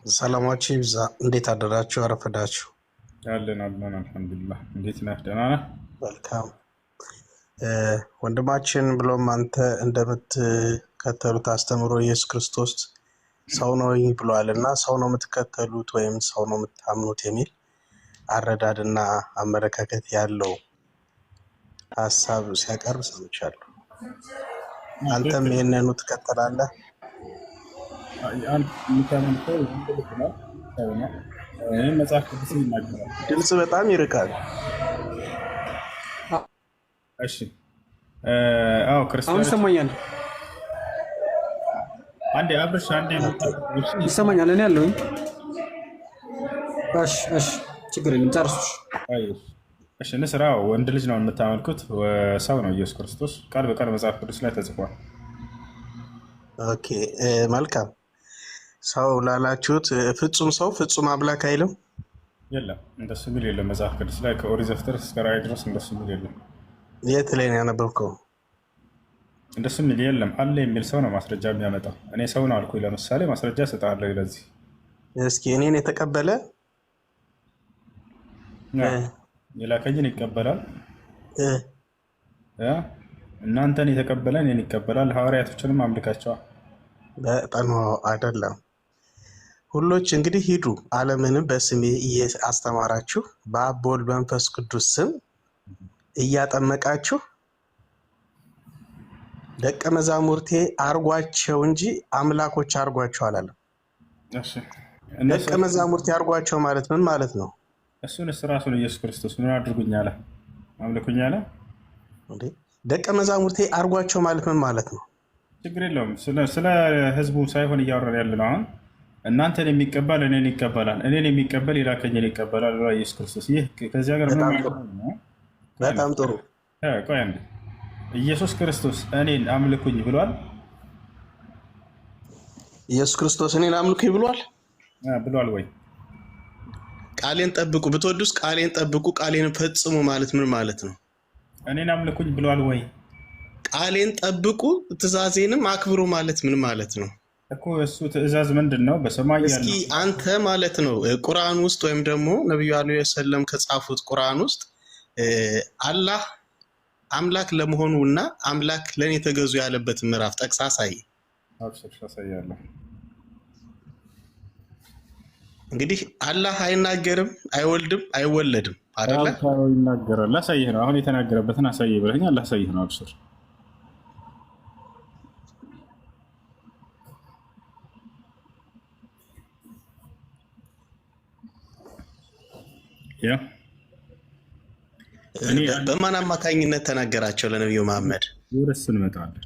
ሰላማችሁ ይብዛ። እንዴት አደራችሁ? አረፈዳችሁ? አለን አልሐምዱሊላህ። እንዴት ነህ? ደህና ነህ? መልካም ወንድማችን ብሎም አንተ እንደምትከተሉት አስተምሮ ኢየሱስ ክርስቶስ ሰው ነው ብሏል እና ሰው ነው የምትከተሉት ወይም ሰው ነው የምታምኑት የሚል አረዳድና አመለካከት ያለው ሀሳብ ሲያቀርብ ሰምቻለሁ። አንተም ይህንኑ ትከተላለህ? መጽሐፍ ቅዱስ ይናገራል። ድምፅ በጣም ይርቃል። እሺ፣ አዎ ክርስቲያኖች ይሰማኛል። አንዴ አብርሽ፣ አንዴ ይሰማኛል። እኔ ያለሁኝ። እሺ፣ ችግር የለም ጨርሱ። እሺ፣ ንስራ ወንድ ልጅ ነው የምታመልኩት፣ ሰው ነው ኢየሱስ ክርስቶስ። ቃል በቃል መጽሐፍ ቅዱስ ላይ ተጽፏል። ኦኬ፣ መልካም። ሰው ላላችሁት ፍጹም ሰው ፍጹም አምላክ አይልም? የለም፣ እንደሱ የሚል የለም መጽሐፍ ቅዱስ ላይ ከኦሪት ዘፍጥረት እስከ ራዕይ ድረስ እንደሱ የሚል የለም። የት ላይ ነው ያነበብከው? እንደሱ የሚል የለም። አለ የሚል ሰው ነው ማስረጃ የሚያመጣው። እኔ ሰው ነው አልኩኝ፣ ለምሳሌ ማስረጃ እሰጥሃለሁ። ለዚህ እስኪ እኔን የተቀበለ የላከኝን ይቀበላል፣ እናንተን የተቀበለ እኔን ይቀበላል። ሐዋርያቶችንም አምልካቸዋል። በጣም አይደለም። ሁሎች እንግዲህ ሂዱ ዓለምንም በስሜ አስተማራችሁ በአብ በወልድ በመንፈስ ቅዱስ ስም እያጠመቃችሁ ደቀ መዛሙርቴ አርጓቸው እንጂ አምላኮች አርጓቸው አላለም። ደቀ መዛሙርቴ አርጓቸው ማለት ምን ማለት ነው? እሱንስ ራሱን ኢየሱስ ክርስቶስ ምን አድርጉኝ አለ? አምልኩኝ አለ። ደቀ መዛሙርቴ አርጓቸው ማለት ምን ማለት ነው? ችግር የለውም። ስለ ህዝቡ ሳይሆን እያወራን ያለ ነው። አሁን እናንተን የሚቀበል እኔን ይቀበላል፣ እኔን የሚቀበል የላከኝን ይቀበላል ብሏል ኢየሱስ ክርስቶስ። ይህ ከዚህ ሀገር በጣም ጥሩ። ቆይ አንዴ፣ ኢየሱስ ክርስቶስ እኔን አምልኩኝ ብሏል? ኢየሱስ ክርስቶስ እኔን አምልኩኝ ብሏል ወይ? ቃሌን ጠብቁ፣ ብትወዱስ ቃሌን ጠብቁ፣ ቃሌን ፈጽሙ ማለት ምን ማለት ነው? እኔን አምልኩኝ ብሏል ወይ? ቃሌን ጠብቁ ትእዛዜንም አክብሩ ማለት ምን ማለት ነው እኮ? እሱ ትእዛዝ ምንድን ነው? በሰማይ ያለው እስኪ አንተ ማለት ነው ቁርአን ውስጥ ወይም ደግሞ ነብዩ አለይሂ ወሰለም ከጻፉት ቁርአን ውስጥ አላህ አምላክ ለመሆኑ እና አምላክ ለኔ ተገዙ ያለበት ምዕራፍ ጠቅሳ አሳይ። አሳያለሁ። እንግዲህ አላህ አይናገርም፣ አይወልድም፣ አይወለድም አይደለ? ይናገራል። ላሳይህ ነው። አሁን የተናገረበትን አሳይህ ብለኸኛል። ላሳይህ ነው። አብሽር። በማን አማካኝነት ተናገራቸው ለነብዩ መሐመድ? ወረስ እንመጣለን።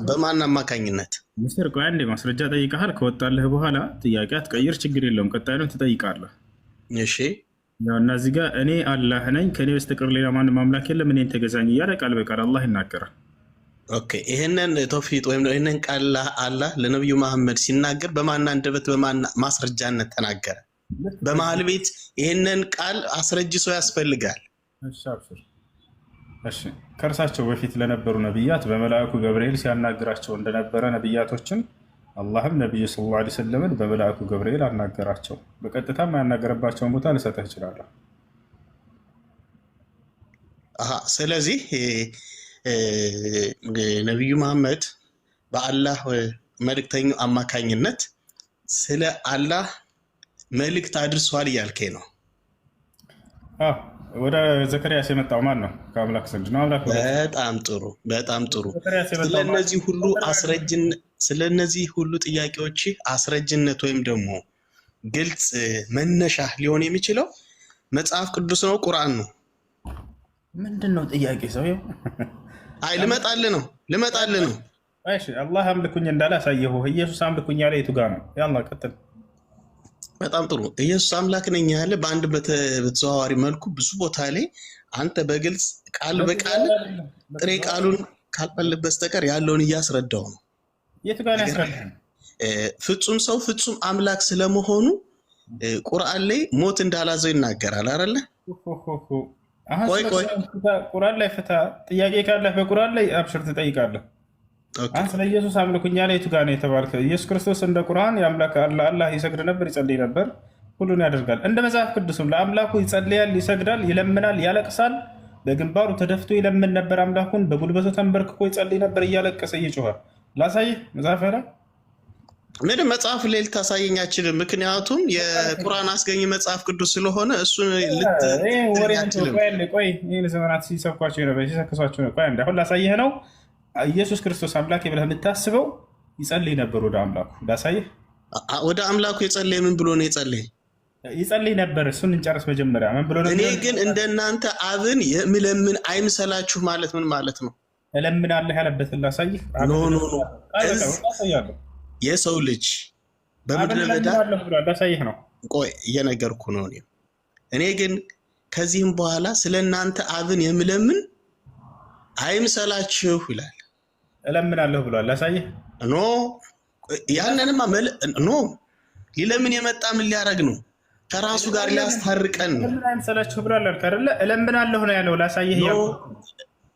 በማን አማካኝነት? ምስር ቆይ አንዴ ማስረጃ ጠይቀሃል። ከወጣልህ በኋላ ጥያቄ አትቀይር፣ ችግር የለውም። ቀጣዩን ትጠይቃለህ። እሺ። ያው እና እዚህ ጋር እኔ አላህ ነኝ ከኔ በስተቀር ሌላ ማንም አምላክ የለም እኔን ተገዛኝ እያለ ቃል በቃል አላህ ይናገራል። ኦኬ፣ ይሄንን ተውፊቅ ወይም ይሄንን ቃል አላህ ለነብዩ መሐመድ ሲናገር በማን አንደበት በማን ማስረጃነት ተናገረ? በመሃል ቤት ይሄንን ቃል አስረጅሶ ያስፈልጋል። እሺ፣ ከእርሳቸው በፊት ለነበሩ ነቢያት በመልአኩ ገብርኤል ሲያናግራቸው እንደነበረ ነቢያቶችን አላህም ነቢዩ ሰለላሁ ዐለይሂ ወሰለምን በመልአኩ ገብርኤል አናገራቸው። በቀጥታም ያናገረባቸውን ቦታ ልሰጥህ እችላለሁ። ስለዚህ ነቢዩ መሐመድ በአላህ መልእክተኛው አማካኝነት ስለ አላህ መልእክት አድርሷል እያልከኝ ነው? ወደ ዘከርያስ የመጣው ማን ነው? ከአምላክ ዘንድ ነው። አምላክ። በጣም ጥሩ፣ በጣም ጥሩ። ስለነዚህ ሁሉ ጥያቄዎች አስረጅነት ወይም ደግሞ ግልጽ መነሻ ሊሆን የሚችለው መጽሐፍ ቅዱስ ነው፣ ቁርአን ነው። ምንድን ነው ጥያቄ? ሰው አይ ልመጣልህ ነው። እሺ፣ አላህ አምልኩኝ እንዳለ አሳየሁ። ኢየሱስ አምልኩኝ ያለ የቱ ጋር ነው? ያላ ቀጥል። በጣም ጥሩ። ኢየሱስ አምላክ ነኝ ያለ በአንድ በተዘዋዋሪ መልኩ ብዙ ቦታ ላይ አንተ በግልጽ ቃል በቃል ጥሬ ቃሉን ካልፈለግ በስተቀር ያለውን እያስረዳው ነው። የቱ ጋር ያስረዳው? ፍጹም ሰው ፍጹም አምላክ ስለመሆኑ ቁርአን ላይ ሞት እንዳላዘው ይናገራል አይደለ? ቆይ ቁርአን ላይ ፍታ። ጥያቄ ካለህ በቁርአን ላይ አብሽር ትጠይቃለህ። አንተ ለኢየሱስ አምልኩኝ ያለ የቱ ጋር ነው የተባልከው? ኢየሱስ ክርስቶስ እንደ ቁርአን የአምላክ አላህ ይሰግድ ነበር፣ ይጸልይ ነበር፣ ሁሉን ያደርጋል። እንደ መጽሐፍ ቅዱስም ለአምላኩ ይጸልያል፣ ይሰግዳል፣ ይለምናል፣ ያለቅሳል። በግንባሩ ተደፍቶ ይለምን ነበር አምላኩን፣ በጉልበቱ ተንበርክኮ ይጸልይ ነበር እያለቀሰ እየጮኸ። ላሳይህ መጽሐፍ ላይ ምን መጽሐፍ ላይ ልታሳየኝ አትችልም። ምክንያቱም የቁርአን አስገኝ መጽሐፍ ቅዱስ ስለሆነ እሱን ቆይ ይህን ዘመናት ሲሰብኳቸው ነበር ሲሰክሷቸው ነበር። ቆይ አሁን ላሳይህ ነው። ኢየሱስ ክርስቶስ አምላክ ብለህ የምታስበው ይጸልይ ነበር ወደ አምላኩ። ላሳይህ። ወደ አምላኩ የጸለየ ምን ብሎ ነው የጸለየ? ይጸልይ ነበር። እሱን እንጨርስ መጀመሪያ። ምን ብሎ ነው? እኔ ግን እንደናንተ አብን የምለምን አይምሰላችሁ ማለት ምን ማለት ነው? እለምናለሁ ያለበትን ላሳይህ። ኖ የሰው ልጅ በምድረ በዳ ላሳይህ ነው። ቆይ እየነገርኩ ነው። እኔ ግን ከዚህም በኋላ ስለናንተ አብን የምለምን አይምሰላችሁ ይላል። እለምናለሁ ብሏል። ላሳይህ። ኖ ያንንማ ኖ ሊለምን የመጣ ምን ሊያደርግ ነው? ከራሱ ጋር ሊያስታርቀን ነው። ምን አይምሰላችሁ ብሏል አይደለ? እለምናለሁ ነው ያለው። ላሳይህ።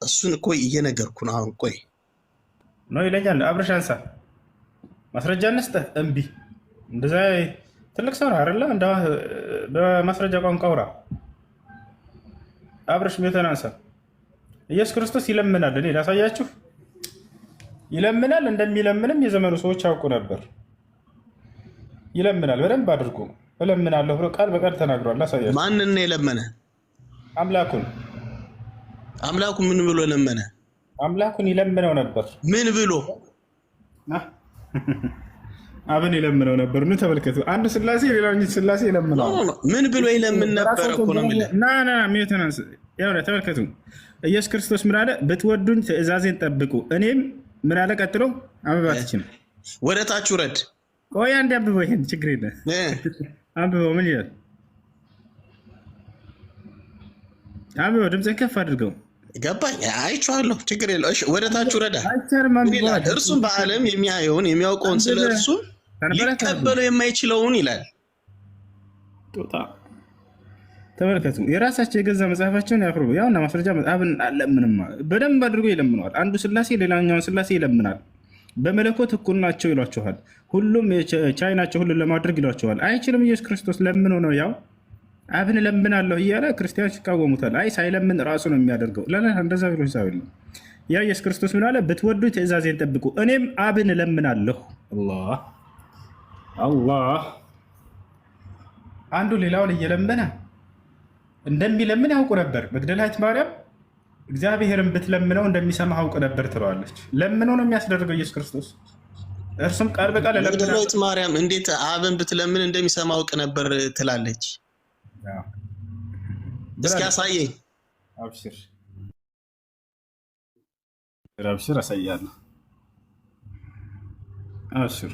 እሱን እኮ እየነገርኩ ነው። አሁን ቆይ ነው ይለኛል። አብረሽ አንሳ ማስረጃ እንስጥህ። እምቢ። እንደዛ ትልቅ ሰው ነው አይደለ? እንደ በማስረጃ ቋንቋ አውራ። አብረሽ ቤተን አንሳ። ኢየሱስ ክርስቶስ ይለምናል። እኔ ላሳያችሁ። ይለምናል። እንደሚለምንም የዘመኑ ሰዎች ያውቁ ነበር። ይለምናል በደንብ አድርጎ። እለምናለሁ ብሎ ቃል በቃል ተናግሯል። ላሳያችሁ። ማንን ነው የለመነ? አምላኩን። አምላኩ ምን ብሎ ለመነ? አምላኩን ይለምነው ነበር። ምን ብሎ? አብን ይለምነው ነበር። ኑ ተመልከቱ። አንዱ ስላሴ ሌላኛው ስላሴ ይለምነው። ምን ብሎ ይለምን ነበር እኮ ነው የሚለው። ና ሚተናንስ ያው ተመልከቱ። ኢየሱስ ክርስቶስ ምን አለ? ብትወዱኝ ትእዛዜን ጠብቁ። እኔም ምን አለ ቀጥሎ? አበባትችን ወደ ታች ውረድ። ቆይ አንዴ አንብበው። ይሄን ችግር የለ አንብበው። ምን ይላል? አንብበው። ድምፅህን ከፍ አድርገው። ገባኝ። አይቼዋለሁ። ችግር የለው። እሺ ወደ ታች ውረዳ። እርሱም በዓለም የሚያየውን የሚያውቀውን ስለ እርሱ ሊቀበለው የማይችለውን ይላል። ጦጣ ተመልከቱ። የራሳቸው የገዛ መጽሐፋቸውን ያፍሩ። ያውና ማስረጃ አብን አለምንም በደንብ አድርጎ ይለምነዋል። አንዱ ስላሴ ሌላኛውን ስላሴ ይለምናል። በመለኮት እኩል ናቸው ይሏቸዋል። ሁሉም ቻይ ናቸው ሁሉን ለማድረግ ይሏቸዋል። አይችልም። ኢየሱስ ክርስቶስ ለምኖ ነው ያው አብን እለምናለሁ እያለ ክርስቲያኖች ይቃወሙታል። አይ ሳይለምን ራሱ ነው የሚያደርገው። እንደዛ ብሎ ሂሳብ የለም። ያ ኢየሱስ ክርስቶስ ምን አለ? ብትወዱ ትእዛዜን ጠብቁ እኔም አብን እለምናለሁ። አላህ አንዱ ሌላውን እየለመነ እንደሚለምን ያውቁ ነበር። መግደላዊት ማርያም እግዚአብሔርን ብትለምነው እንደሚሰማ አውቅ ነበር ትለዋለች። ለምነው ነው የሚያስደርገው ኢየሱስ ክርስቶስ። እርሱም ቃል በቃል መግደላዊት ማርያም እንዴት አብን ብትለምን እንደሚሰማ አውቅ ነበር ትላለች? እስኪ አሳየኝ። አብሽር አሳያለሁ። አብሽር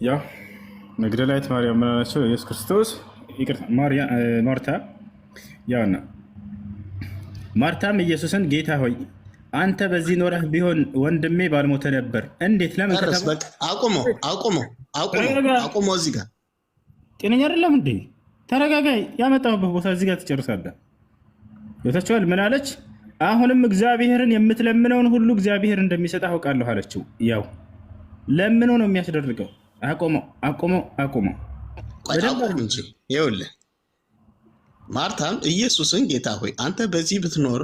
ያው መግደላዊት ማርያም ምን አለችው? ኢየሱስ ክርስቶስ ይቅርታ ማርታ ያውና ማርታም ኢየሱስን ጌታ ሆይ አንተ በዚህ ኖረህ ቢሆን ወንድሜ ባልሞተ ነበር። እንዴት? ለምን? አቁሞ እዚህ ጋር ጤነኛ አይደለም እንዴ? ተረጋጋይ። ያመጣሁበት ቦታ እዚህ ጋር ትጨርሳለህ። ቤታቸዋል ምን አለች? አሁንም እግዚአብሔርን የምትለምነውን ሁሉ እግዚአብሔር እንደሚሰጥ አውቃለሁ አለችው። ያው ለምኖ ነው የሚያስደርገው። አቁመው እንጂ ይኸውልህ ማርታም ኢየሱስን ጌታ ሆይ አንተ በዚህ ብትኖር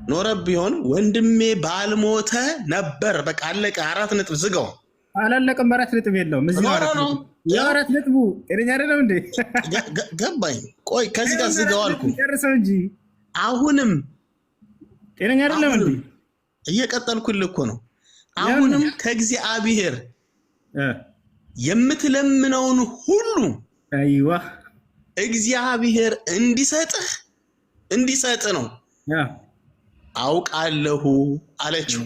ኖረ ቢሆን ወንድሜ ባልሞተ ነበር። በቃ አለቀ። 4 ነጥብ ዝጋው። አላለቀም። 4 ነጥብ የለውም። እዚህ ነው 4 ነጥቡ። ጤነኛ አይደለም እንዴ? ገባኝ። ቆይ ከዚህ ጋር ዝጋው አልኩ። ጨርሰው እንጂ አሁንም ጤነኛ አይደለም እንዴ? እየቀጠልኩልህ እኮ ነው። አሁንም ከእግዚአብሔር የምትለምነውን ሁሉ አይዋ እግዚአብሔር እንዲሰጥ ነው አውቃለሁ አለችው።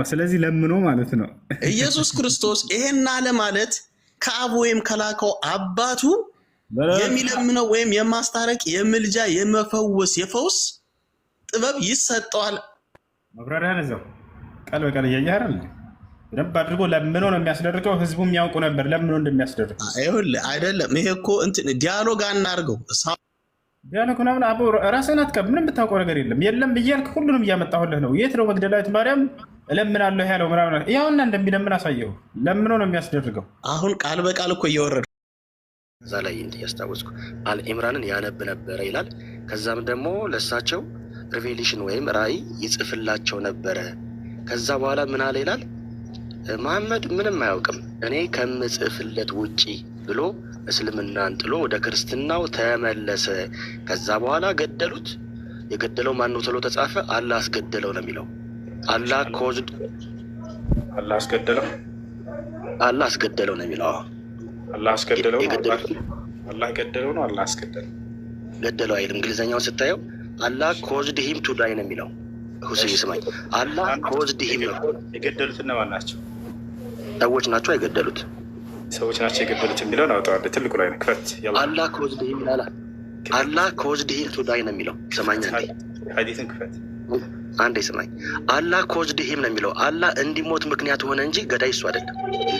ስለዚህ ለምኖ ማለት ነው። ኢየሱስ ክርስቶስ ይሄን አለ ማለት ከአብ ወይም ከላከው አባቱ የሚለምነው ወይም የማስታረቅ የምልጃ የመፈወስ የፈውስ ጥበብ ይሰጠዋል። መብራሪያ ነው። ቃል በቃል እያየህ አይደል? በደንብ አድርጎ ለምኖ ነው የሚያስደርገው። ህዝቡ የሚያውቁ ነበር ለምኖ እንደሚያስደርግ። ይኸውልህ አይደለም ይሄ እኮ እንትን ዲያሎግ አናርገው። ዲያሎግ ምናምን አቦ ራስህን አትቀብ። ምንም የምታውቀው ነገር የለም ብያልክ ሁሉንም እያመጣሁልህ ነው። የት ነው መግደላዊት ማርያም እለምናለሁ ያለው ምናምን? ያውና እንደሚለምን አሳየው። ለምኖ ነው የሚያስደርገው። አሁን ቃል በቃል እኮ እየወረደ እዛ ላይ እያስታወስኩ አልኢምራንን ያነብ ነበረ ይላል። ከዛም ደግሞ ለእሳቸው ሪቬሌሽን ወይም ራእይ ይጽፍላቸው ነበረ። ከዛ በኋላ ምን አለ ይላል፣ መሐመድ ምንም አያውቅም እኔ ከምጽፍለት ውጪ ብሎ እስልምናን ጥሎ ወደ ክርስትናው ተመለሰ። ከዛ በኋላ ገደሉት። የገደለው ማን ነው ተብሎ ተጻፈ? አላህ አስገደለው ነው የሚለው። አላህ አስገደለው ነው የሚለው። አላህ አስገደለው ነው። አላህ ገደለው ነው። አላህ አስገደለው ገደለው አይልም። እንግሊዝኛውን ስታየው አላህ ኮዝድ ሂም ቱ ዳይ ነው የሚለው። ሁሴን ይስማኝ። አላህ ኮዝድ ሂም ነው። የገደሉት እነማን ናቸው? ሰዎች ናቸው የገደሉት። ሰዎች ናቸው የገደሉት የሚለውን አውጣዋለሁ። ትልቁ ላይ ነው ክፈት። አላህ ኮዝድ ሂም ይላል። አላህ ኮዝድ ሂም ቱ ዳይ ነው የሚለው። ሰማኛ ሐዲስን ክፈት አንዴ ስማኝ። አላህ ኮዝድ ሂም ነው የሚለው። አላህ እንዲሞት ምክንያት ሆነ እንጂ ገዳይ እሱ አይደለም።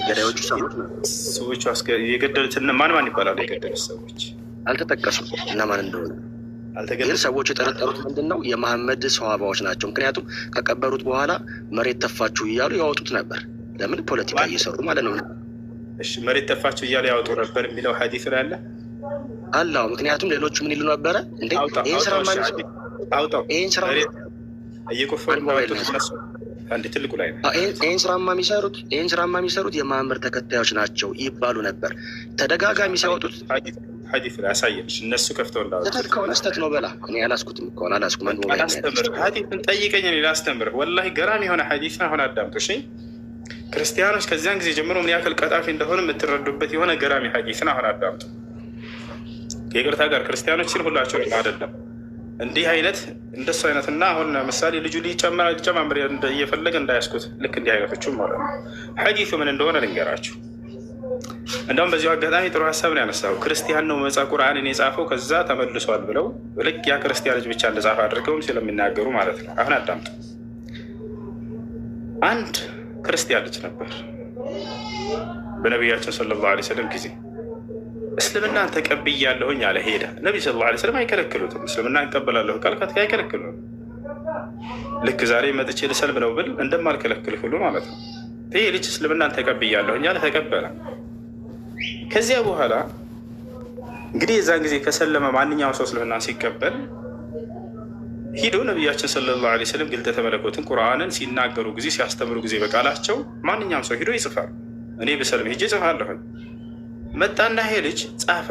ገዳዮቹ ሰዎች የገደሉት ማን ይባላሉ? የገደሉት ሰዎች አልተጠቀሱም እነማን እንደሆነ። ግን ሰዎች የጠረጠሩት ምንድን ነው? የመሐመድ ሰዋባዎች ናቸው። ምክንያቱም ከቀበሩት በኋላ መሬት ተፋችሁ እያሉ ያወጡት ነበር። ለምን? ፖለቲካ እየሰሩ ማለት ነው። እሺ መሬት ተፋችሁ እያሉ ያወጡ ነበር የሚለው ሐዲስ ላይ አለ አላው። ምክንያቱም ሌሎቹ ምን ይሉ ነበረ? እንዴ ይሄን ስራ ማን አውጣው? ይሄን ስራ እየቆፈሩ አንድ ትልቁ ላይ ነው። ይሄን ስራማ የሚሰሩት የመሐመድ ተከታዮች ናቸው ይባሉ ነበር። ተደጋጋሚ ሲያወጡት ሐዲስ ላይ አሳየሽ። እነሱ ከፍተው እንዳወጡት ከሆነ ስተት ነው በላ። እኔ አላስኩትም እኮ አላስኩም። አላስተምር ሐዲስን ጠይቀኝ እኔ ላስተምርህ። ወላሂ ገራሚ የሆነ ሐዲስ ነው። አሁን አዳምጡ እሺ። ክርስቲያኖች ከዚያን ጊዜ ጀምሮ ምን ያክል ቀጣፊ እንደሆነ የምትረዱበት የሆነ ገራሚ ሐዲስ ነው። አሁን አዳምጡ። ከይቅርታ ጋር ክርስቲያኖች ሲል ሁላቸውም አይደለም። እንዲህ አይነት እንደሱ አይነትና አሁን ምሳሌ ልጁ ሊጨማምር እየፈለገ እንዳያስኩት ልክ እንዲህ አይነቶቹም ማለት ነው። ሐዲሱ ምን እንደሆነ ልንገራችሁ። እንደውም በዚሁ አጋጣሚ ጥሩ ሀሳብ ነው ያነሳው። ክርስቲያን ነው መጽሐፍ ቁርአንን የጻፈው ከዛ ተመልሷል ብለው ልክ ያ ክርስቲያን ልጅ ብቻ እንደጻፈ አድርገውም ስለሚናገሩ ማለት ነው። አሁን አዳምጡ። አንድ ክርስቲያን ልጅ ነበር በነቢያችን ሰለላሁ ዐለይሂ ወሰለም ጊዜ እስልምናን ተቀብያለሁኝ አለ። ሄደ። ነቢይ ሰለላሁ ዐለይሂ ወሰለም አይከለክሉትም። እስልምና እቀበላለሁ ካልካት አይከለክሉም። ልክ ዛሬ መጥቼ ልሰልም ነው ብል እንደማልከለክል ሁሉ ማለት ነው። ይህ ልጅ እስልምናን ተቀብያለሁኝ አለ፣ ተቀበለ። ከዚያ በኋላ እንግዲህ የዛን ጊዜ ከሰለመ ማንኛውም ሰው እስልምናን ሲቀበል ሂዶ ነቢያችን ሰለላሁ ዐለይሂ ወሰለም ግልጠተ መለኮትን ቁርአንን ሲናገሩ ጊዜ ሲያስተምሩ ጊዜ በቃላቸው ማንኛውም ሰው ሂዶ ይጽፋል። እኔ ብሰልም ሂጄ እጽፋለሁኝ። መጣና ይሄ ልጅ ጻፈ።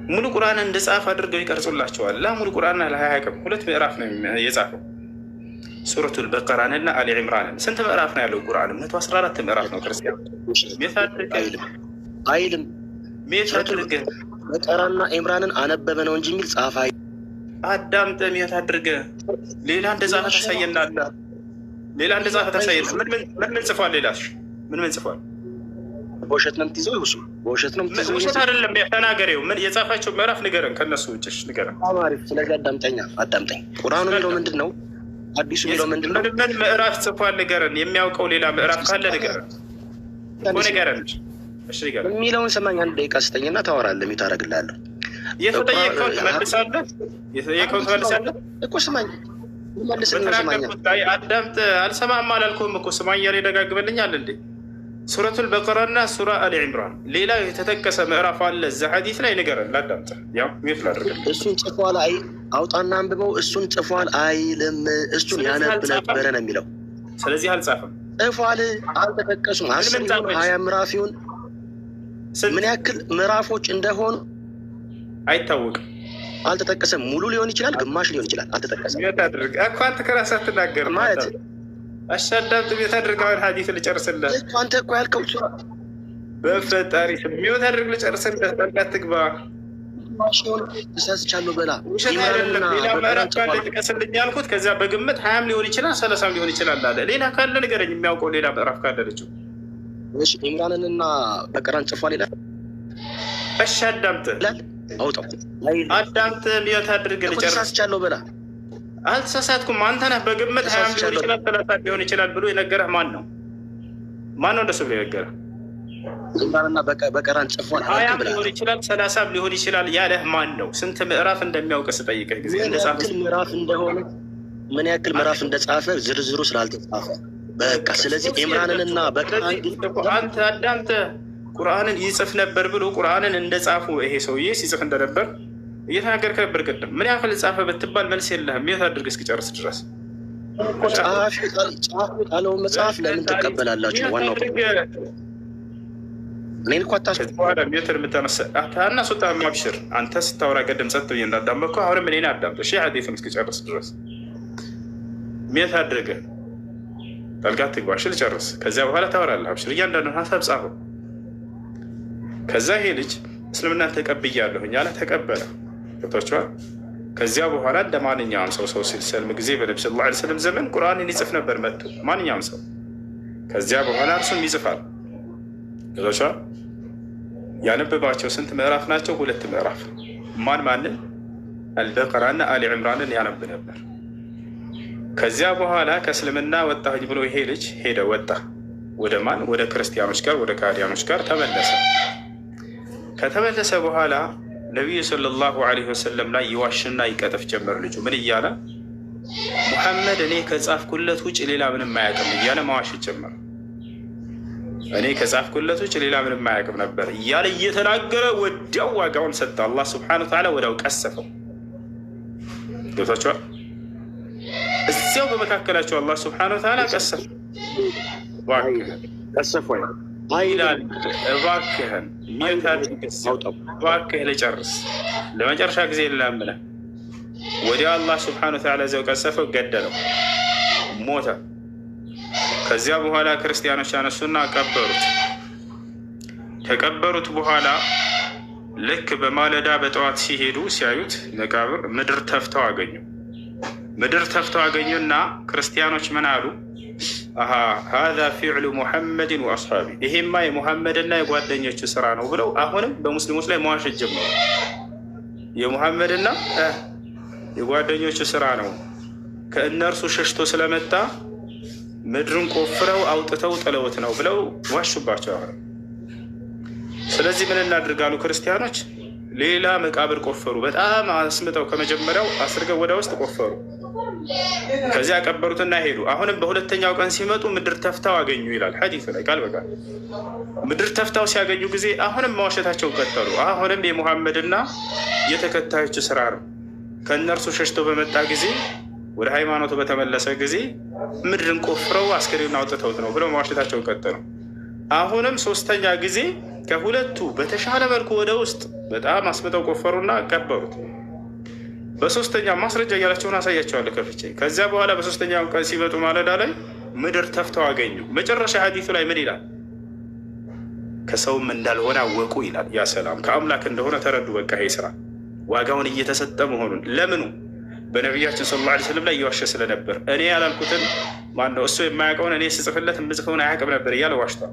ሙሉ ቁርአንን እንደ ጻፈ አድርገው ይቀርጹላቸዋል። ሙሉ ቁርአን ለሀያቅም 2 ምዕራፍ ነው የጻፈው። ሱረቱል በቀራንና አሊ ዕምራንን ስንት ምዕራፍ ነው ያለው? ቁርአን 114 ምዕራፍ ነው። ክርስቲያን አይልም። በቀራንና ዕምራንን አነበበ ነው እንጂ የሚል ጻፈ። አዳምጠ ሚያት አድርገ ሌላ እንደ ጻፈ ታሳየናለ። ሌላ እንደ ጻፈ ታሳየና ምን ጽፏል? ሌላሽ ምን ጽፏል? በውሸት ነው የምትይዘው? ይሁሱ በውሸት ነው የምትይዘው? ውሸት አይደለም። ተናገሬው ምን የጻፋቸው ምዕራፍ ንገረን። ከነሱ ውጭሽ ንገረን። አማሪፍ። ስለዚህ አዳምጠኝ። ቁርአኑ የሚለው ምንድን ነው? አዲሱ የሚለው ምንድን ነው? ምን ምዕራፍ ጽፏል? ንገረን። የሚያውቀው ሌላ ምዕራፍ ካለ ንገረን። ንገረን። እሺ ንገረን። የሚለውን ሰማኝ። አንድ ደቂቃ ስጠኝና ታወራለህ። ታደርግልሃለሁ። የተጠየቀውን ትመልሳለህ። እኮ ስማኝ። መልስልኝ። ስማኝ። አዳምጥ። አልሰማህም አላልኩህም እኮ ስማኝ። ያለ ይደጋግመልኛል እንዴ? ሱረቱል በቀራና ሱራ አሊ ዕምራን ሌላ የተጠቀሰ ምዕራፍ አለ እዛ ሐዲስ ላይ ንገረን። ላዳምጥ። ያው ሚት ላድርግ። እሱን ጽፏል። አውጣና አንብበው። እሱን ጽፏል አይልም። እሱን ያነብ ነበረ ነው የሚለው። ስለዚህ አልጻፈም። ጽፏል። አልተጠቀሱም። 10 ይሁን 20 ምዕራፍ ይሁን ምን ያክል ምዕራፎች እንደሆኑ አይታወቅም። አልተጠቀሰም። ሙሉ ሊሆን ይችላል፣ ግማሽ ሊሆን ይችላል። አልተጠቀሰም። ሚት አድርግ እኮ አንተ ከራስህ አትናገርም ማለት አሻዳምጥ። ቤት አድርገዋል። ሐዲስ ልጨርስልህ። አንተ እኮ ያልከው በፈጣሪ ስሚወት አድርግ ልጨርስልህ። እንዳትግባ ተሳስቻለሁ በላ። ሌላ ምዕራፍ ካለ ጥቀስልኝ ያልኩት። ከዚያ በግምት 20 ሊሆን ይችላል 30 ሊሆን ይችላል አለ። ሌላ ካለ ንገረኝ። የሚያውቀው ሌላ ምዕራፍ ካለ ልጁ ኢምራንንና በቀራን ጽፏል ይላል። እሺ አዳምጥ። አውጣው። አዳምጥ። ሚወት አድርግ ልጨርስ። ተሳስቻለሁ በላ። አልተሳሳትኩም። አንተ ነህ በግምት 20 ሊሆን ይችላል 30 ሊሆን ይችላል ብሎ የነገረህ ማን ነው? ማን ነው እንደሱ ብሎ የነገረ? ኢምራንና በቀራን ጽፏል። ሀያም ሊሆን ይችላል 30 ሊሆን ይችላል ያለህ ማን ነው? ስንት ምዕራፍ እንደሚያውቅ ስጠይቀህ ጊዜ ምዕራፍ እንደሆነ ምን ያክል ምዕራፍ እንደጻፈ ዝርዝሩ ስላልተጻፈ በቃ ስለዚህ ኢምራንንና በቀራን አንተ አዳምተ ቁርአንን ይጽፍ ነበር ብሎ ቁርአንን እንደጻፉ ይሄ ሰውዬ ሲጽፍ እንደነበር እየተናገርከ ነበር ቅድም። ምን ያክል ጻፈ ብትባል መልስ የለህም። የት አድርግ እስኪጨርስ ድረስ ጻፍ ቃለው መጽሐፍ ለምን ትቀበላላችሁ? ዋናው እኔን እኮ በኋላ ሜትር የምታነሱታ ማብሽር አንተ ስታወራ ቀደም ጸጥ ብዬ እንዳዳመጥኩ አሁንም እኔን አዳምጠው ሺህ ሐዲስም እስኪጨርስ ድረስ ሜት አድርገ ጠልቃት ትግባሽ ልጨርስ። ከዚያ በኋላ ታወራለህ። አብሽር እያንዳንዱን ሀሳብ ጻፈው። ከዛ ይሄ ልጅ እስልምናን ተቀብያለሁኝ አለ። ተቀበለ። ገብቷችኋል? ከዚያ በኋላ እንደ ማንኛውም ሰው ሲሰልም ጊዜ በነብዩ ሰለላሁ ዐለይሂ ወሰለም ዘመን ቁርአንን ይጽፍ ነበር መጥቶ ማንኛውም ሰው። ከዚያ በኋላ እርሱም ይጽፋል። ገብቷችኋል? ያነበባቸው ስንት ምዕራፍ ናቸው? 2 ምዕራፍ። ማንን? አልበቀራና አሊ ዕምራንን ያነብ ነበር። ከዚያ በኋላ ከእስልምና ወጣሁኝ ብሎ ይሄ ልጅ ወጣ። ወደ ማን? ወደ ክርስቲያኖች ጋር፣ ወደ ካዲያኖች ጋር ተመለሰ። ከተመለሰ በኋላ ነቢዩ ሰለላሁ ዐለይሂ ወሰለም ላይ ይዋሽና ይቀጥፍ ጀመር። ልጁ ምን እያለ ሙሐመድ እኔ ከጻፍኩለት ውጭ ሌላ ምንም አያውቅም እያለ ማዋሸት ጀመረ። እኔ ከጻፍኩለት ውጭ ሌላ ምንም አያውቅም ነበር እያለ እየተናገረ ወዲያው ዋጋውን ሰጠ። አላህ ሱብሓነሁ ወተዓላ ወዲያው ቀሰፈው። ገብቷችኋል? እዚያው በመካከላቸው አላህ ሱብሓነሁ ወተዓላ ቀሰፈው። ቀሰፈው ይላል። እባክህን እባክህ ልጨርስ፣ ለመጨረሻ ጊዜ ልለምንህ። ወዲያው አላህ ሱብሓነሁ ወተዓላ እዚያው ቀሰፈው፣ ገደለው፣ ሞተ። ከዚያ በኋላ ክርስቲያኖች ያነሱና ቀበሩት። ከቀበሩት በኋላ ልክ በማለዳ በጠዋት ሲሄዱ ሲያዩት መቃብር ምድር ተፍተው አገኙ። ምድር ተፍተው አገኙና ክርስቲያኖች ምን አሉ? አሃ ሃዛ ፊዕሉ ሙሐመድን ወአስሓቢ፣ ይሄማ የሙሐመድና የጓደኞቹ ስራ ነው ብለው አሁንም በሙስሊሞች ላይ መዋሸት ጀመሩ። የሙሐመድና የጓደኞቹ ስራ ነው፣ ከእነርሱ ሸሽቶ ስለመጣ ምድርን ቆፍረው አውጥተው ጥለውት ነው ብለው ዋሹባቸው። ስለዚህ ምን እናድርጋሉ? ክርስቲያኖች ሌላ መቃብር ቆፈሩ። በጣም አስምጠው ከመጀመሪያው አስርገው ወደ ውስጥ ቆፈሩ። ከዚያ ቀበሩትና ሄዱ። አሁንም በሁለተኛው ቀን ሲመጡ ምድር ተፍታው አገኙ ይላል ሐዲስ ላይ ቃል በቃል። ምድር ተፍታው ሲያገኙ ጊዜ አሁንም መዋሸታቸውን ቀጠሉ። አሁንም የሙሐመድና የተከታዮች ስራ ነው፣ ከእነርሱ ሸሽቶ በመጣ ጊዜ ወደ ሃይማኖቱ በተመለሰ ጊዜ ምድርን ቆፍረው አስከሬኑን አውጥተውት ነው ብለው መዋሸታቸውን ቀጠሉ። አሁንም ሶስተኛ ጊዜ ከሁለቱ በተሻለ መልኩ ወደ ውስጥ በጣም አስምጠው ቆፈሩና ቀበሩት። በሶስተኛ ማስረጃ እያላቸውን አሳያቸዋለሁ ከፍቼ። ከዚያ በኋላ በሶስተኛው ቀን ሲመጡ ማለዳ ላይ ምድር ተፍተው አገኙ። መጨረሻ ሐዲሱ ላይ ምን ይላል? ከሰውም እንዳልሆነ አወቁ ይላል። ያ ሰላም ከአምላክ እንደሆነ ተረዱ። በቃ ይሄ ስራ ዋጋውን እየተሰጠ መሆኑን። ለምኑ? በነቢያችን ሰለላሁ ዐለይሂ ወሰለም ላይ እየዋሸ ስለነበር። እኔ ያላልኩትን ማነው እሱ የማያውቀውን እኔ ስጽፍለት የምጽፈውን አያውቅም ነበር እያለ ዋሽቷል።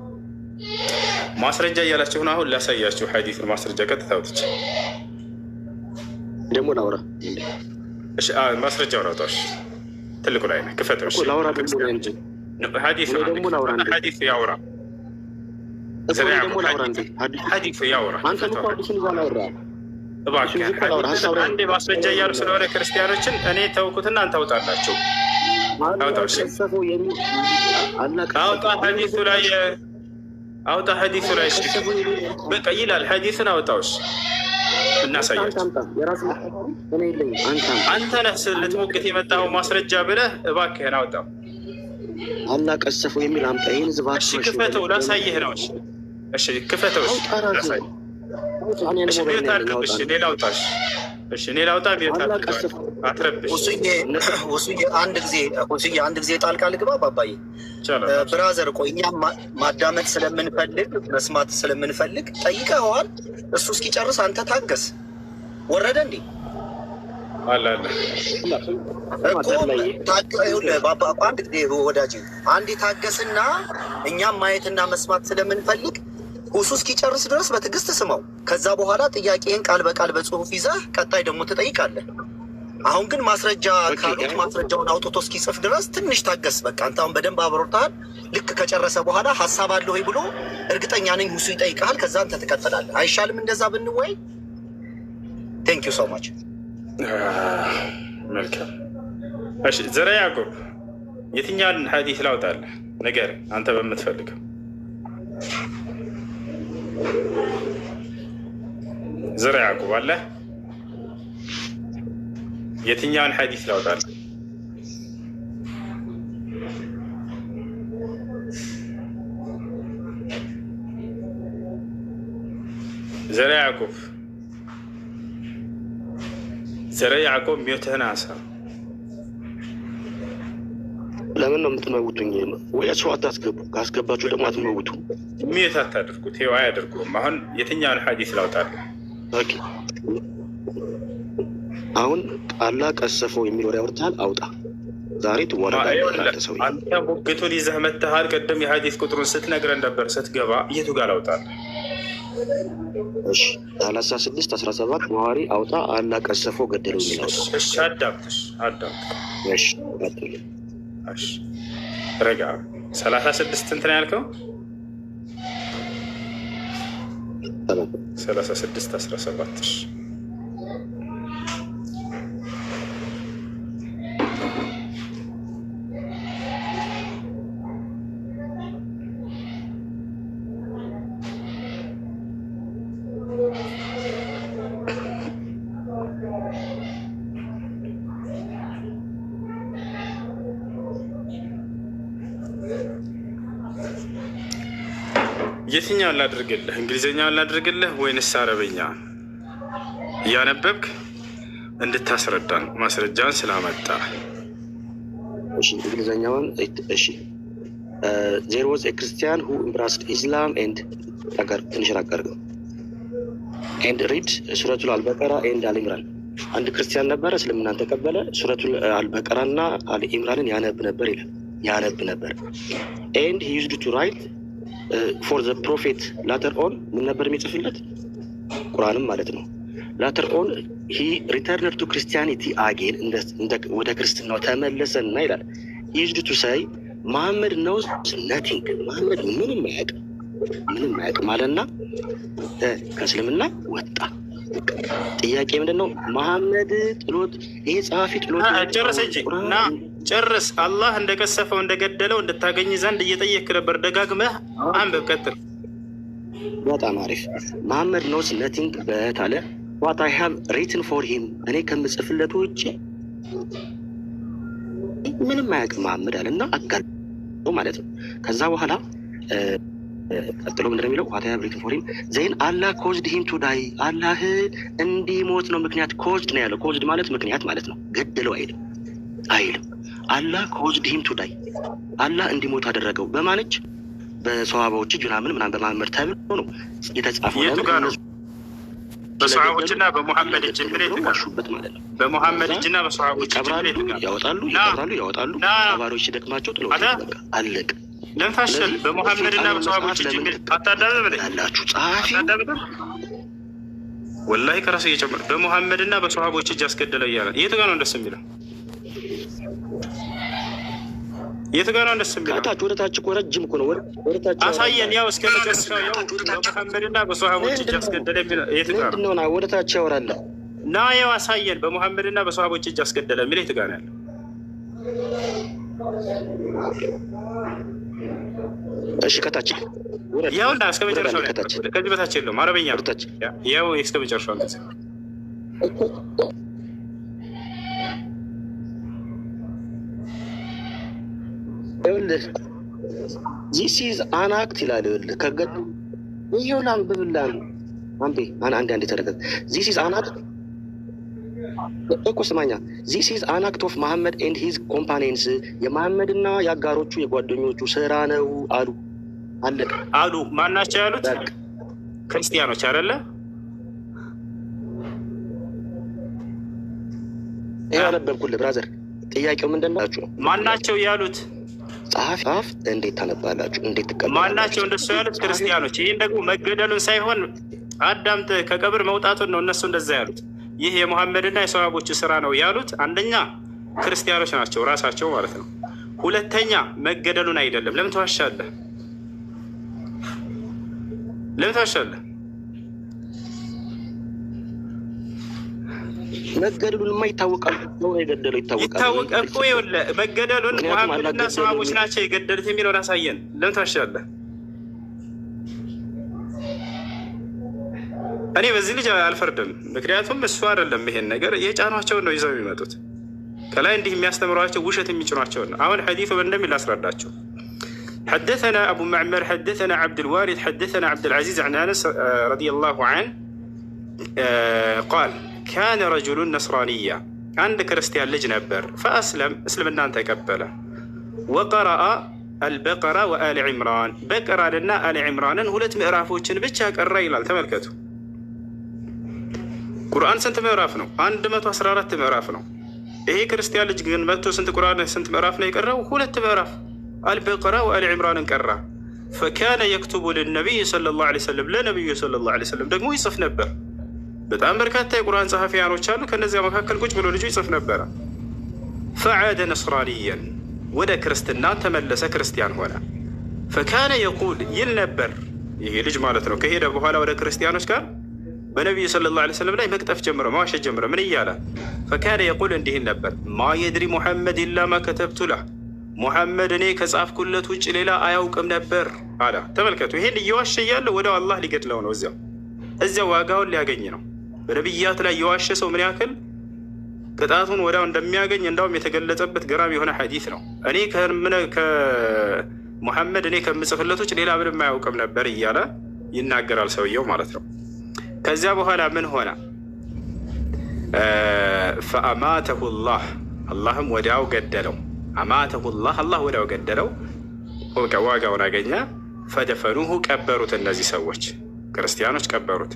ማስረጃ እያላችሁን አሁን ላሳያችሁ ሐዲሱን ማስረጃ ቀጥታ አውጥቼ ደግሞ ላውራ። እሺ ማስረጃውን አውጣሽ። ትልቁ ላይ ነው ክፈተው። እሺ ላውራ ደግሞ እንጂ ሐዲሱ ደግሞ ላውራ እንዴ? ሐዲሱ ያውራ ሐዲሱ ያውራ። አንተ ነው ሐዲሱን ባላውራ እባክህ። አንዴ ማስረጃ እያሉ ስለሆነ ክርስቲያኖችን እኔ ተውኩትና አንተ አውጣላችሁ። አውጣው። እሺ አውጣ ሐዲሱ ላይ አውጣ። ሐዲሱ ላይ እሺ በቃ ይላል። ሐዲስን አውጣውሽ እናሳያችሁ። አንተ ነህ ልትሞግት የመጣኸው ማስረጃ ብለህ እባክህን አውጣው። አላህ ቀሰፈው የሚል አምጣ። ይሄን ዝባሽ እሺ ክፈተው፣ ላሳይህ ነው። እሺ ክፈተው። እሺ ላሳይ። እሺ ቤት አድርግ። እሺ ሌላ አውጣሽ። እሺ ሌላ አውጣ። ቤት አድርግ። አትረብሽ። ወሱዬ አንድ ጊዜ ጣልቃ ልግባ ባባዬ። ብራዘር ቆይ እኛም ማዳመጥ ስለምንፈልግ መስማት ስለምንፈልግ ጠይቀኸዋል። እሱ እስኪጨርስ አንተ ታገስ። ወረደ እንዴ? አለ ባባ አንድ ጊዜ ወዳጅ አንድ ታገስና እኛም ማየትና መስማት ስለምንፈልግ እሱ እስኪጨርስ ድረስ በትዕግስት ስማው። ከዛ በኋላ ጥያቄህን ቃል በቃል በጽሁፍ ይዘህ ቀጣይ ደግሞ ትጠይቃለህ። አሁን ግን ማስረጃ ካሉት ማስረጃውን አውጥቶ እስኪጽፍ ድረስ ትንሽ ታገስ። በቃ አንተ አሁን በደንብ አብሮታል። ልክ ከጨረሰ በኋላ ሀሳብ አለ ወይ ብሎ እርግጠኛ ነኝ ሁሱ ይጠይቃል። ከዛ አንተ ትቀጥላለህ። አይሻልም እንደዛ ብንወይ? ቴንክ ዩ ሶ ማች። መልካም። እሺ ዘረ ያዕቆብ የትኛውን ሐዲስ ላውጣልህ? ነገር አንተ በምትፈልገው ዘረ ያዕቆብ አለ። የትኛውን ሐዲስ ላውጣልህ? ዘረ ያዕቆብ ሚውትህን አንሳ። ለምን ነው የምትመውቱኝ? ወይ ሰው አታስገቡ፣ ካስገባችሁ ደግሞ አትመውቱ። ሚውት አታድርጉት። ይኸው አያደርጉም። አሁን የትኛውን ሐዲስ ላውጣልህ? ኦኬ አሁን አላህ ቀሰፈው የሚል ወሬ አውርተሃል፣ አውጣ። ዛሬ ትወረዳለህ። አንተ ሙግቱን ይዘህ መተሃል። ቅድም የሐዲስ ቁጥሩን ስትነግረን ነበር። ስትገባ የቱ ጋር ላውጣልህ? እሺ 36:17 መዋሪ አውጣ። አላህ ቀሰፈው ገደለው የሚለው እሺ፣ አዳምጥሽ። እሺ ቀጥል። እሺ ረጋ 36 እንትን ያልከው 36:17 እሺ የትኛውን ላድርግልህ? እንግሊዝኛውን ላድርግልህ ወይንስ አረበኛ? እያነበብክ እንድታስረዳን ማስረጃን ስላመጣ። እሺ እንግሊዝኛውን እሺ there was a Christian who embraced Islam and ትንሽ አቀርገው and read ሱረቱል አልበቀራ and አልኢምራን። አንድ ክርስቲያን ነበረ፣ እስልምናን ተቀበለ። ሱረቱል አልበቀራና አልኢምራንን ያነብ ነበር ይላል። ያነብ ነበር and he used to write for the prophet later on ምን ነበር የሚጽፍለት? ቁርአንም ማለት ነው። later on he returned to Christianity again ወደ ክርስትናው ተመለሰና ይላል he used to say Muhammad knows nothing መሐመድ ምንም አያውቅም አለና ከእስልምና ወጣ። ጥያቄ ምንድን ነው? መሐመድ ጥሎት ይሄ ጸሐፊ ጥሎት ጨርስ እንጂ እና ጨርስ። አላህ እንደቀሰፈው እንደገደለው እንድታገኝ ዘንድ እየጠየክ ነበር። ደጋግመህ አንብብ፣ ቀጥል። በጣም አሪፍ። መሐመድ knows nothing but አለ what I have written for him እኔ ከምጽፍለት ውጭ ምንም አያውቅም መሐመድ አለና አጋልጦ ማለት ነው። ከዛ በኋላ ቀጥሎ ምንድን ነው የሚለው? what I have written for him then Allah caused him to die አላህ እንዲሞት ነው ምክንያት። caused ነው ያለው። caused ማለት ምክንያት ማለት ነው። ገደለው አይልም። አላህ caused him to die አላህ እንዲሞት አደረገው። በማንች በሰዋባዎች እጅ ምናምን በመሐመድ ተብሎ ነው የተጻፈው። የቱ ጋር ነው? በሰዋቦችና በሙሐመድ እጅ ዋሹበት ማለት ነው። በሙሐመድ እጅና በሰዋቦች እጅ ያወጣሉ። ተባሪዎች ሲደክማቸው ጥሎ አለቅ። ለምታሸል በሙሐመድና በሰዋቦች እጅ አታዳበበ ያላችሁ ጸሐፊ ወላሂ ከራሱ እየጨመረ በሙሐመድና በሰዋቦች እጅ አስገደለው እያለ የቱ ጋር ነው እንደስ የሚለው? የቱ ጋር ነው እንደስ የሚለው? ከታች ወደ ታች እኮ ረጅም እኮ ነው። ወደ ታች አሳየን። ያው እስከ መጨረሻው ያው በሙሐመድና በሰዋቦች እጅ አስገደለ የሚለው የቱ ጋር ነው? ወደ ታች ያወራል። ና ያው አሳየን። በሙሐመድና በሰዋቦች እጅ አስገደለ የሚለው የቱ ጋር ነው ያለው? እሺ ከታች ያውና እስከ መጨረሻው ላይ ከዚህ በታች የለውም። አረበኛ ያው እስከ መጨረሻው እንደዚህ this is an act ይላል። ከገድ ይሄውና አንብብላን አንዴ ተረጋጋ። this is an act እኮ ስማኛ this is an act of Muhammad and his companions የመሐመድና የአጋሮቹ የጓደኞቹ ስራ ነው አሉ። አለቀ አሉ። ማናቸው ያሉት? ክርስቲያኖች አይደለ? ይሄው አነበብኩልህ ብራዘር። ጥያቄው ምንድን ናችሁ? ማናቸው ያሉት? ጸሐፊ እንዴት ታነባላችሁ? እንዴት ትቀበላላችሁ? ማናቸው እንደሱ ያሉት? ክርስቲያኖች። ይሄን ደግሞ መገደሉን ሳይሆን አዳምጥ ከቀብር መውጣቱን ነው እነሱ እንደዛ ያሉት። ይህ የሙሐመድና የሰሃቦች ስራ ነው ያሉት አንደኛ ክርስቲያኖች ናቸው ራሳቸው ማለት ነው። ሁለተኛ መገደሉን አይደለም። ለምን ተዋሻለህ? ለምን ተዋሻለህ? መገደሉንማ ይታወቃል። ነው የገደለው ይታወቃል። ይታወቅ እኮ ይኸውልህ፣ መገደሉን ሙሐመድና ሰሃቦች ናቸው የገደሉት የሚለውን አሳየን። ለምን ተዋሻለህ? እኔ በዚህ ልጅ አልፈርድም። ምክንያቱም እሱ አይደለም ይሄን ነገር የጫኗቸውን ነው ይዘው የሚመጡት ከላይ እንዲህ የሚያስተምሯቸው ውሸት የሚጭኗቸውን ነው። አሁን ሐዲሱ እንደሚል ላስረዳቸው። حدثنا أبو معمر حدثنا عبد الوارث حدثنا عبد العزيز عن أنس رضي الله عنه قال كان رجل نصرانيا عند كريستيان لج نبر فأسلم أسلم أن تقبله وقرأ البقرة وآل عمران بقرة لنا آل عمران هلت مئرافوችን ብቻ ቀራ ይላል። ተመልከቱ ቁርአን ስንት ምዕራፍ ነው? 114 ምዕራፍ ነው። ይሄ ክርስቲያን ልጅ ግን መጥቶ ስንት ቁርአን ስንት ምዕራፍ ነው የቀራው? 2 ምዕራፍ አልበቀራ ወአል ዒምራንን ቀራ። ፈካነ የክቱቡ ልነቢይ ሰለላሁ ዐለይሂ ወሰለም ለነቢዩ ሰለላሁ ዐለይሂ ወሰለም ደግሞ ይጽፍ ነበር። በጣም በርካታ የቁርአን ጸሐፊያኖች አሉ። ከነዚያ መካከል ቁጭ ብሎ ልጁ ይጽፍ ነበረ። ፈዓደ ነስራንየን ወደ ክርስትና ተመለሰ፣ ክርስቲያን ሆነ። ፈካነ የቁል ይል ነበር ይሄ ልጅ ማለት ነው። ከሄደ በኋላ ወደ ክርስቲያኖች ጋር በነቢዩ ሰለላሁ ዐለይሂ ወሰለም ላይ መቅጠፍ ጀምረ፣ ማዋሸት ጀምረ። ምን እያለ ፈካነ የቁል እንዲህ ነበር፣ ማ የድሪ ሙሐመድ ኢላ ማ ከተብቱ ለህ፣ ሙሐመድ እኔ ከጻፍኩለት ውጭ ሌላ አያውቅም ነበር አለ። ተመልከቱ፣ ይሄን እየዋሸ እያለ ወደ አላህ ሊገድለው ነው። እዚያው ዋጋውን ሊያገኝ ነው። በነቢያት ላይ የዋሸ ሰው ምን ያክል ቅጣቱን ወዲያው እንደሚያገኝ እንዳውም የተገለጸበት ገራሚ የሆነ ሐዲስ ነው። እኔ ሙሐመድ እኔ ከምጽፍለት ውጭ ሌላ ምንም አያውቅም ነበር እያለ ይናገራል ሰውየው ማለት ነው። ከዚያ በኋላ ምን ሆነ? ፈአማተሁ ላህ አላህም ወዲያው ገደለው። አማተሁ ላህ አላህ ወዲያው ገደለው፣ ዋጋውን አገኘ። ፈደፈኑሁ ቀበሩት፣ እነዚህ ሰዎች ክርስቲያኖች ቀበሩት።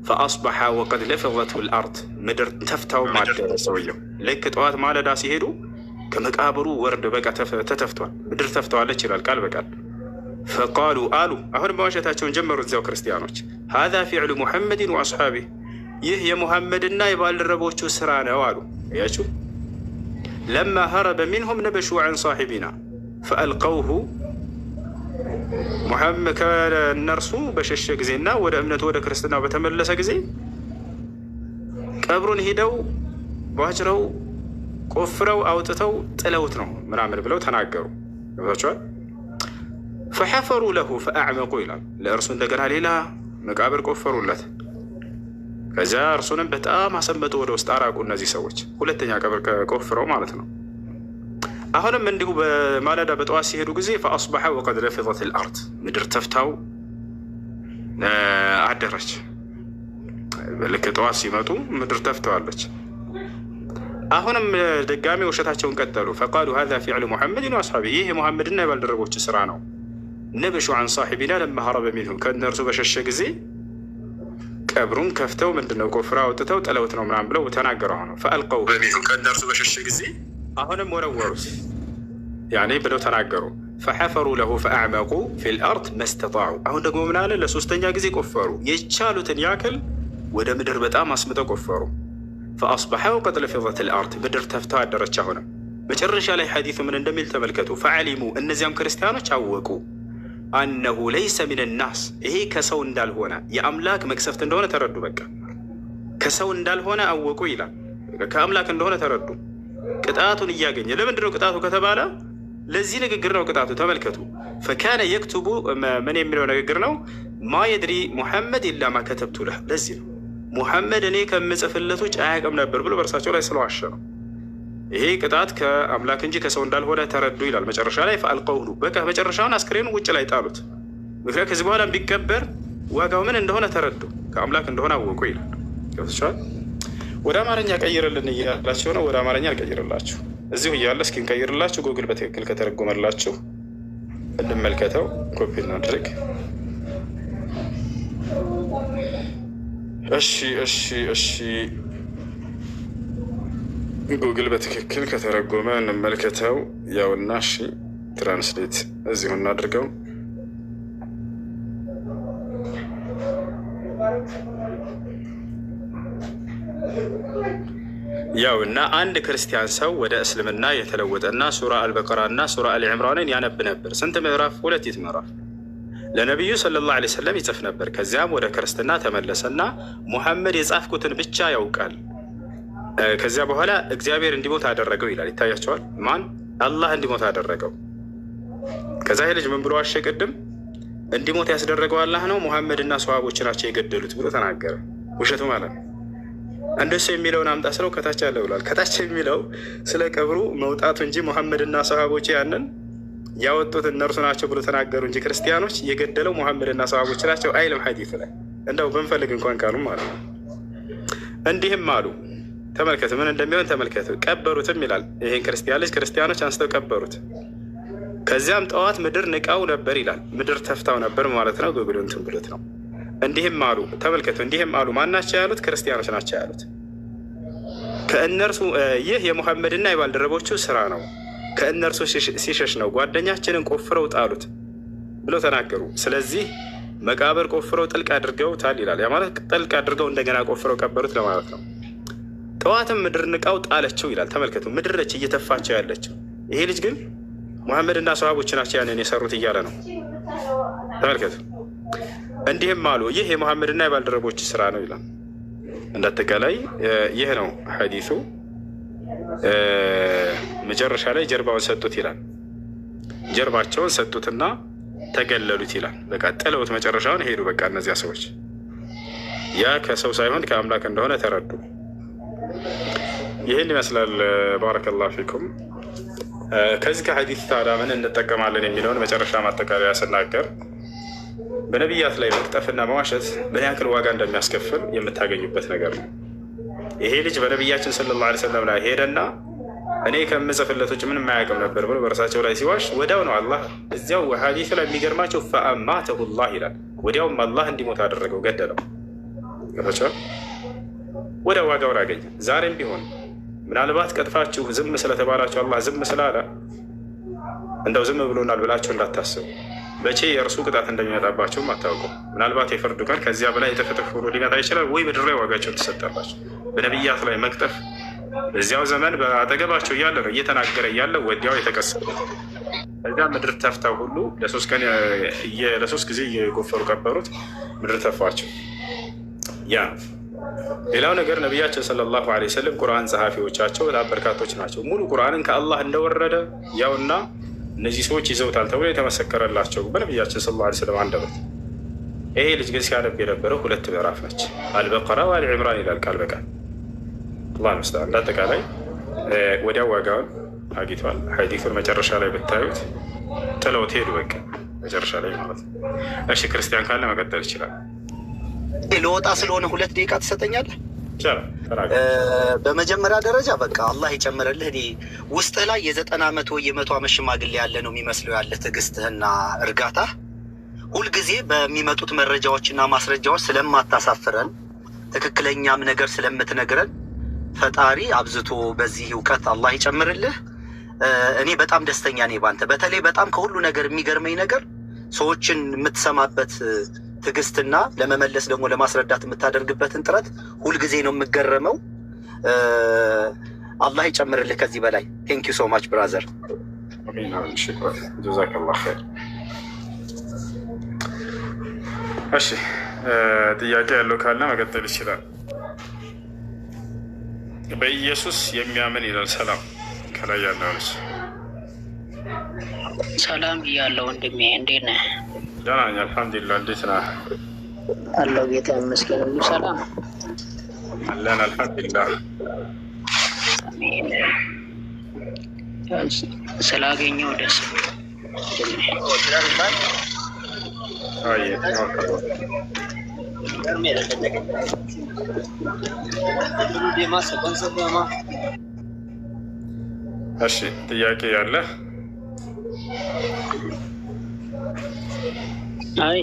ፈአስበሐ ወቀድ ለፈዘትሁ ልአርድ ምድር ተፍታው ማደረ ሰውየው። ልክ ጠዋት ማለዳ ሲሄዱ ከመቃብሩ ወርድ በቃ ተተፍቷል፣ ምድር ተፍተዋለች ይላል ቃል በቃል። ፈቃሉ አሉ፣ አሁን መዋሸታቸውን ጀመሩ እዚያው ክርስቲያኖች። ሀዛ ፊዕሉ ሙሐመድን ወአስሓቢህ ይህ የሙሐመድና የባልደረቦቹ ስራ ነው አሉ። እያችሁ ለማ ሀረበ ሚንሁም ነበሹ ዐን ሳሒቢና ፈአልቀውሁ ሙሐመድ ከእነርሱ በሸሸ ጊዜና ወደ እምነቱ ወደ ክርስትና በተመለሰ ጊዜ ቀብሩን ሂደው ዋጭረው ቆፍረው አውጥተው ጥለውት ነው ምናምን ብለው ተናገሩ። ገብታችኋል? ፈሐፈሩ ለሁ ፈአዕመቁ ይላል። ለእርሱ እንደገና ሌላ መቃብር ቆፈሩለት። ከዚያ እርሱንም በጣም አሰመጡ፣ ወደ ውስጥ አራቁ እነዚህ ሰዎች። ሁለተኛ ቀብር ቆፍረው ማለት ነው። አሁንም እንዲሁ በማለዳ በጠዋት ሲሄዱ ጊዜ ፈአስበሐ ወቀድ ረፊዘት ልአርድ ምድር ተፍታው አደረች። ልክ ጠዋት ሲመጡ ምድር ተፍተዋለች። አሁንም ድጋሚ ውሸታቸውን ቀጠሉ። ፈቃሉ ሀዛ ፊዕሉ ሙሐመድን ወአስሓቢህ ይህ የሙሐመድና የባልደረቦች ስራ ነው። ነበሹ ዐን ሳሒቢና ለማ ሀረበ ሚንሁም ከእነርሱ በሸሸ ጊዜ ቀብሩን ከፍተው ምንድነው ቆፍረው አውጥተው ጥለውት ነው ምናምን ብለው ተናገሩ። አሁን ፈአልቀው በሚንሁም ከእነርሱ በሸሸ ጊዜ አሁንም ወረወሩት ያኔ ብለው ተናገሩ። ፈሐፈሩ ለሁ ፈአዕመቁ ፊል አርድ መስተጣዑ አሁን ደግሞ ምን አለ? ለሶስተኛ ጊዜ ቆፈሩ፣ የቻሉትን ያክል ወደ ምድር በጣም አስምጠው ቆፈሩ። ፈአስበሐ ወቀድ ለፊዘት ልአርድ ምድር ተፍታ አደረች። አሁንም መጨረሻ ላይ ሐዲሱ ምን እንደሚል ተመልከቱ። ፈዓሊሙ እነዚያም ክርስቲያኖች አወቁ አነሁ ለይሰ ሚን ናስ ይሄ ከሰው እንዳልሆነ የአምላክ መቅሰፍት እንደሆነ ተረዱ። በቃ ከሰው እንዳልሆነ አወቁ ይላል። ከአምላክ እንደሆነ ተረዱ። ቅጣቱን እያገኘ ለምንድነው ቅጣቱ ከተባለ ለዚህ ንግግር ነው ቅጣቱ። ተመልከቱ። ፈካነ የክቱቡ ምን የሚለው ንግግር ነው? ማ የድሪ ሙሐመድ ኢላ ማ ከተብቱ ለህ ለዚህ ነው ሙሐመድ እኔ ከምጽፍለት ውጭ አያውቅም ነበር ብሎ በእርሳቸው ላይ ስለዋሸ ነው። ይሄ ቅጣት ከአምላክ እንጂ ከሰው እንዳልሆነ ተረዱ ይላል። መጨረሻ ላይ ፈአልቀውሁ በቃ መጨረሻውን አስክሬኑ ውጭ ላይ ጣሉት። ምክንያት ከዚህ በኋላ ቢቀበር ዋጋው ምን እንደሆነ ተረዱ፣ ከአምላክ እንደሆነ አወቁ ይላል። ገብቶሻል? ወደ አማርኛ ቀይርልን እያላቸው ነው። ወደ አማርኛ አልቀይርላችሁ እዚሁ እያለ እስኪ እንቀይርላችሁ። ጉግል በትክክል ከተረጎመላችሁ እንመልከተው። ኮፒ እናድርግ። እሺ ጉግል በትክክል ከተረጎመ እንመልከተው። ያውና እሺ ትራንስሌት እዚሁ እናድርገው። ያው እና አንድ ክርስቲያን ሰው ወደ እስልምና የተለወጠና ሱራ አልበቀራ እና ሱራ አልዕምራንን ያነብ ነበር። ስንት ምዕራፍ? 2 ምዕራፍ ለነቢዩ ሰለላሁ ዐለይሂ ወሰለም ይጽፍ ነበር። ከዚያም ወደ ክርስትና ተመለሰና ሙሐመድ የጻፍኩትን ብቻ ያውቃል። ከዚያ በኋላ እግዚአብሔር እንዲሞት አደረገው ይላል። ይታያቸዋል። ማን? አላህ እንዲሞት አደረገው። ከዛ ይህ ልጅ ምን ብሎ ዋሸ? ቅድም እንዲሞት ያስደረገው አላህ ነው፣ ሙሐመድና ሰሃቦች ናቸው የገደሉት ብሎ ተናገረ። ውሸቱ ማለት ነው። እንደሱ የሚለውን አምጣ ስለው ከታች አለ ብሏል። ከታች የሚለው ስለ ቀብሩ መውጣቱ እንጂ ሙሐመድና ሰሃቦች ያንን ያወጡት እነርሱ ናቸው ብሎ ተናገሩ እንጂ ክርስቲያኖች የገደለው ሙሐመድና ሰሃቦች ናቸው አይልም ሐዲስ ላይ። እንደው ብንፈልግ እንኳን ካሉ ማለት ነው። እንዲህም አሉ። ተመልከቱ ምን እንደሚሆን ተመልከቱ። ቀበሩትም ይላል። ይሄን ክርስቲያን ልጅ ክርስቲያኖች አንስተው ቀበሩት። ከዚያም ጠዋት ምድር ንቃው ነበር ይላል። ምድር ተፍታው ነበር ማለት ነው። ጎግል እንትን ብሎት ነው። እንዲህም አሉ። ተመልከቱ እንዲህም አሉ። ማን ናቸው ያሉት? ክርስቲያኖች ናቸው ያሉት። ከእነርሱ ይህ የሙሐመድና የባልደረቦቹ ስራ ነው፣ ከእነርሱ ሲሸሽ ነው ጓደኛችንን ቆፍረው ጣሉት ብለው ተናገሩ። ስለዚህ መቃብር ቆፍረው ጥልቅ አድርገውታል ይላል። ያ ማለት ጥልቅ አድርገው እንደገና ቆፍረው ቀበሩት ለማለት ነው። ጠዋትም ምድር ንቃው ጣለችው ይላል። ተመልከቱ ምድር ነች እየተፋቸው ያለችው። ይሄ ልጅ ግን ሙሐመድና ሰሃቦች ናቸው ያንን የሰሩት እያለ ነው። ተመልከቱ እንዲህም አሉ። ይህ የሙሐመድና የባልደረቦች ስራ ነው ይላል። እንዳጠቃላይ ይህ ነው ሐዲሱ። መጨረሻ ላይ ጀርባውን ሰጡት ይላል። ጀርባቸውን ሰጡትና ተገለሉት ይላል። በቃ ጥለውት መጨረሻውን ሄዱ። በቃ እነዚያ ሰዎች ያ ከሰው ሳይሆን ከአምላክ እንደሆነ ተረዱ። ይህን ይመስላል። ባረከላሁ ፊኩም። ከዚህ ከሐዲስ ታዲያ ምን እንጠቀማለን የሚለውን መጨረሻ ማጠቃለያ ስናገር በነቢያት ላይ መቅጠፍና መዋሸት ምን ያክል ዋጋ እንደሚያስከፍል የምታገኙበት ነገር ነው። ይሄ ልጅ በነቢያችን ሰለላሁ ዐለይሂ ወሰለም ላይ ሄደና እኔ ከምጽፍለት ውጭ ምንም አያውቅም ነበር ብሎ በእርሳቸው ላይ ሲዋሽ ወዲያው ነው አላህ እዚያው ሐዲሱ ላይ የሚገርማቸው ፈአማተሁ ላህ ይላል። ወዲያውም አላህ እንዲሞት አደረገው፣ ገደለው። ገባቸው። ወደ ዋጋውን አገኘ። ዛሬም ቢሆን ምናልባት ቀጥፋችሁ ዝም ስለተባላችሁ አላህ ዝም ስላለ እንደው ዝም ብሎናል ብላችሁ እንዳታስቡ። መቼ የእርሱ ቅጣት እንደሚመጣባቸውም አታውቁም። ምናልባት የፍርዱ ቀን ከዚያ በላይ የተፈተፈ ሆኖ ሊመጣ ይችላል። ወይ ምድር ላይ ዋጋቸውን ትሰጣላችሁ። በነቢያት ላይ መቅጠፍ በዚያው ዘመን በአጠገባቸው እያለ ነው እየተናገረ እያለ ወዲያው የተቀሰለ እዚያ ምድር ተፍታው ሁሉ ለሶስት ጊዜ እየቆፈሩ ቀበሩት። ምድር ተፋቸው። ያ ሌላው ነገር ነቢያችን ሰለላሁ ዐለይሂ ወሰለም ቁርአን ጸሐፊዎቻቸው በጣም በርካቶች ናቸው። ሙሉ ቁርአንን ከአላህ እንደወረደ ያውና እነዚህ ሰዎች ይዘውታል ተብሎ የተመሰከረላቸው በነቢያችን ሰለላሁ ዐለይሂ ወሰለም አንደበት። ይሄ ልጅ ግን ሲያነብ የነበረው 2 ምዕራፍ ነች። አልበቀራ ወአልዕምራን ይላል ቃል በቃል። አላህ ይመስገን። እንዳጠቃላይ ወዲያው ዋጋውን አግኝቷል። ሐዲሱን መጨረሻ ላይ ብታዩት ጥለውት ሄዱ። በቃ መጨረሻ ላይ ማለት ነው። እሺ ክርስቲያን ካለ መቀጠል ይችላል። ለወጣ ስለሆነ 2 ደቂቃ ትሰጠኛለህ? በመጀመሪያ ደረጃ በቃ አላህ ይጨምርልህ። እኔ ውስጥህ ላይ የ90 ዓመት ወይ የ100 ዓመት ሽማግሌ ያለ ነው የሚመስለው ያለ ትዕግስትህና እርጋታ ሁልጊዜ በሚመጡት መረጃዎችና ማስረጃዎች ስለማታሳፍረን ትክክለኛም ነገር ስለምትነግረን ፈጣሪ አብዝቶ በዚህ እውቀት አላህ ይጨምርልህ። እኔ በጣም ደስተኛ ነኝ ባንተ። በተለይ በጣም ከሁሉ ነገር የሚገርመኝ ነገር ሰዎችን የምትሰማበት ትዕግስትና ለመመለስ ደግሞ ለማስረዳት የምታደርግበትን ጥረት ሁልጊዜ ነው የምገረመው። አላህ ይጨምርልህ ከዚህ በላይ። ቴንክ ዩ ሶ ማች ብራዘር። ጀዛከላሁ ኸይር። እሺ ጥያቄ ያለው ካለ መቀጠል ይችላል። በኢየሱስ የሚያምን ይላል። ሰላም ከላይ ያለው ልጅ ሰላም እያለው ወንድሜ እንዴት ነህ? ደህና ነኝ አልሐምዱሊላህ። እንዴት ነህ? አለሁ ጌታ ይመስገን። ሁሉ ሰላም አለን አልሐምዱሊላህ። ስላገኘው ደስ እሺ ጥያቄ ያለ? አይ